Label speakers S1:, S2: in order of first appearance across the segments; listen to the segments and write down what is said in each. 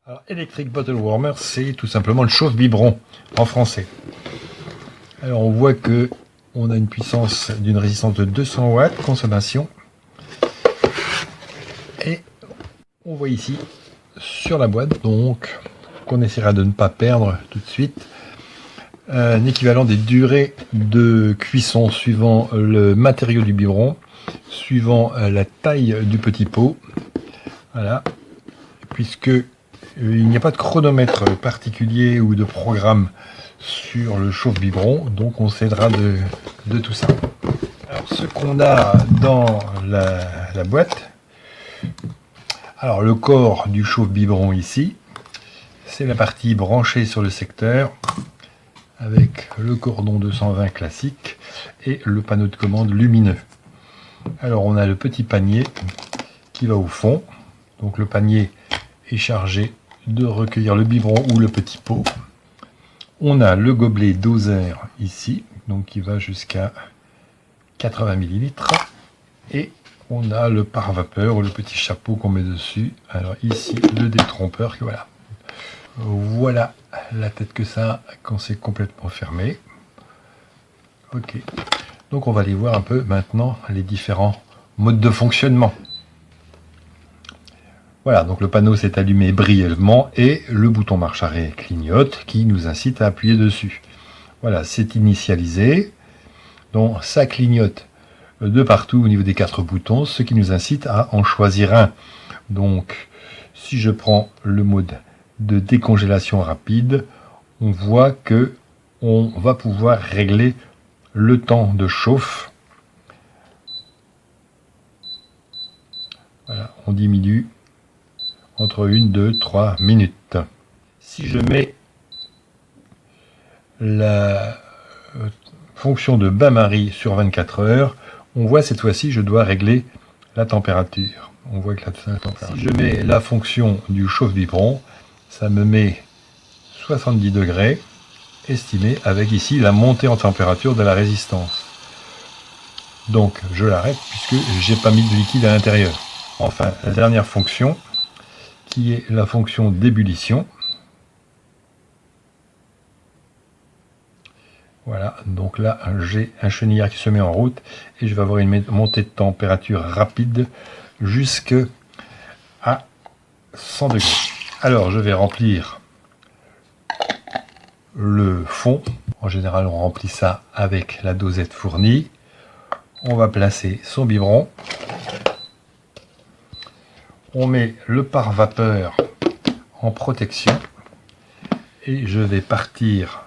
S1: Alors, Electric Bottle Warmer, c'est tout simplement le chauffe-biberon en français. Alors on voit que on a une puissance d'une résistance de 200 watts, consommation. Et on voit ici sur la boîte, donc qu'on essaiera de ne pas perdre tout de suite, un équivalent des durées de cuisson suivant le matériau du biberon, suivant la taille du petit pot. Voilà, puisque il n'y a pas de chronomètre particulier ou de programme sur le chauffe-biberon, donc on s'aidera de tout ça. Alors, ce qu'on a dans la boîte, alors le corps du chauffe-biberon ici, c'est la partie branchée sur le secteur avec le cordon 220 classique et le panneau de commande lumineux. Alors on a le petit panier qui va au fond, donc le panier est chargé de recueillir le biberon ou le petit pot. On a le gobelet doseur ici, donc qui va jusqu'à 80 ml. Et on a le pare-vapeur ou le petit chapeau qu'on met dessus. Alors ici, le détrompeur, voilà. Voilà la tête que ça a quand c'est complètement fermé. Ok. Donc on va aller voir un peu maintenant les différents modes de fonctionnement. Voilà, donc le panneau s'est allumé brièvement et le bouton marche arrêt clignote qui nous incite à appuyer dessus. Voilà, c'est initialisé. Donc ça clignote de partout au niveau des 4 boutons, ce qui nous incite à en choisir un. Donc si je prends le mode de décongélation rapide, on voit que on va pouvoir régler le temps de chauffe. Voilà, on diminue entre 1, 2, 3 minutes. Si je mets la fonction de bain-marie sur 24 heures, on voit cette fois-ci je dois régler la température. On voit que la température. Si je mets la fonction du chauffe-biberon, ça me met 70 degrés, estimé avec ici la montée en température de la résistance. Donc je l'arrête puisque j'ai pas mis de liquide à l'intérieur. Enfin, la dernière fonction, qui est la fonction d'ébullition. Voilà, donc là j'ai un chenillard qui se met en route et je vais avoir une montée de température rapide jusqu'à 100 degrés. Alors je vais remplir le fond. En général on remplit ça avec la dosette fournie. On va placer son biberon. On met le pare-vapeur en protection et je vais partir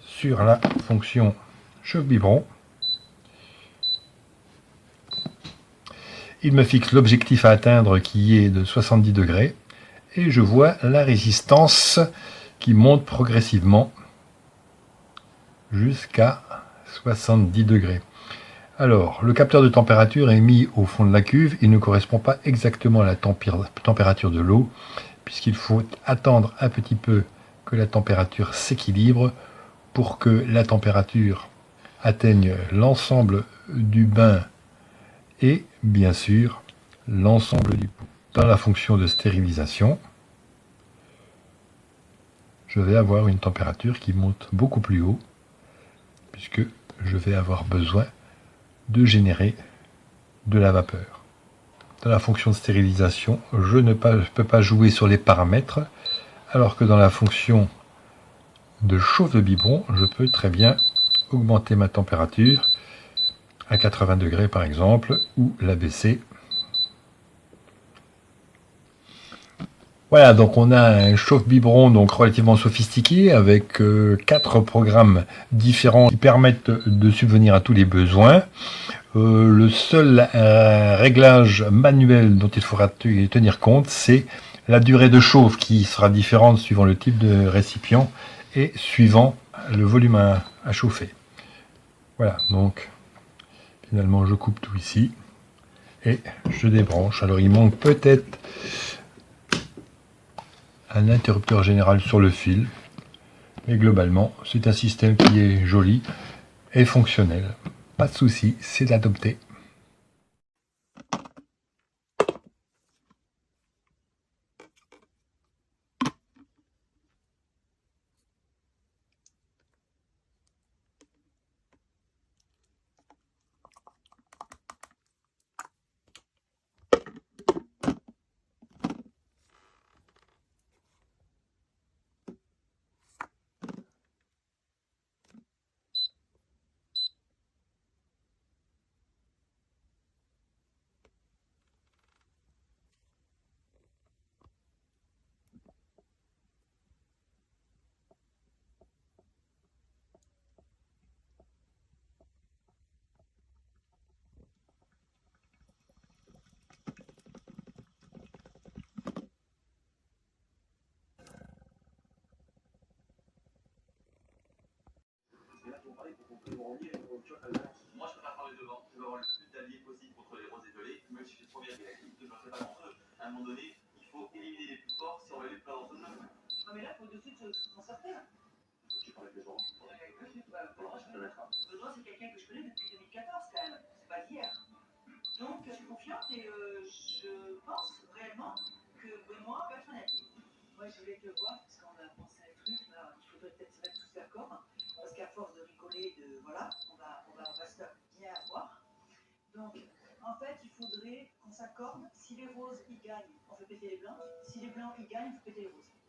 S1: sur la fonction chauffe-biberon. Il me fixe l'objectif à atteindre qui est de 70 degrés et je vois la résistance qui monte progressivement jusqu'à 70 degrés. Alors, le capteur de température est mis au fond de la cuve. Il ne correspond pas exactement à la température de l'eau, puisqu'il faut attendre un petit peu que la température s'équilibre pour que la température atteigne l'ensemble du bain et, bien sûr, l'ensemble du pot. Dans la fonction de stérilisation, je vais avoir une température qui monte beaucoup plus haut, puisque je vais avoir besoin de générer de la vapeur. Dans la fonction de stérilisation, je ne peux pas jouer sur les paramètres, alors que dans la fonction de chauffe de biberon, je peux très bien augmenter ma température à 80 degrés par exemple, ou la baisser. Voilà, donc on a un chauffe-biberon donc relativement sophistiqué avec 4 programmes différents qui permettent de subvenir à tous les besoins. Le seul réglage manuel dont il faudra tenir compte, c'est la durée de chauffe qui sera différente suivant le type de récipient et suivant le volume à chauffer. Voilà, donc finalement je coupe tout ici et je débranche. Alors il manque peut-être un interrupteur général sur le fil, mais globalement c'est un système qui est joli et fonctionnel. pas de souci, c'est adopté.
S2: Moi, je préfère parler devant. Je veux avoir le plus d'alliés possible contre les roses étoilées, même si je suis trop bien réactif, que je ne ferai pas d'entre eux. À un moment donné, il faut éliminer les plus forts si on veut les plein dans ce jeu. Ah, mais là, il faut de suite s'en sortir. Il faut que tu parles avec les gens. Benoît, c'est quelqu'un que je connais depuis 2014 quand même. C'est pas d'hier. Donc, je suis confiante et je pense réellement que Benoît va être un allié. Moi, je voulais te voir parce qu'on a pensé à un truc. Là, il faudrait peut-être se mettre tous d'accord. Parce qu'à force de rigoler, voilà, on va se faire bien avoir. Donc, en fait, il faudrait qu'on s'accorde. Si les roses y gagnent, on fait péter les blancs. Si les blancs y gagnent, on fait péter les roses.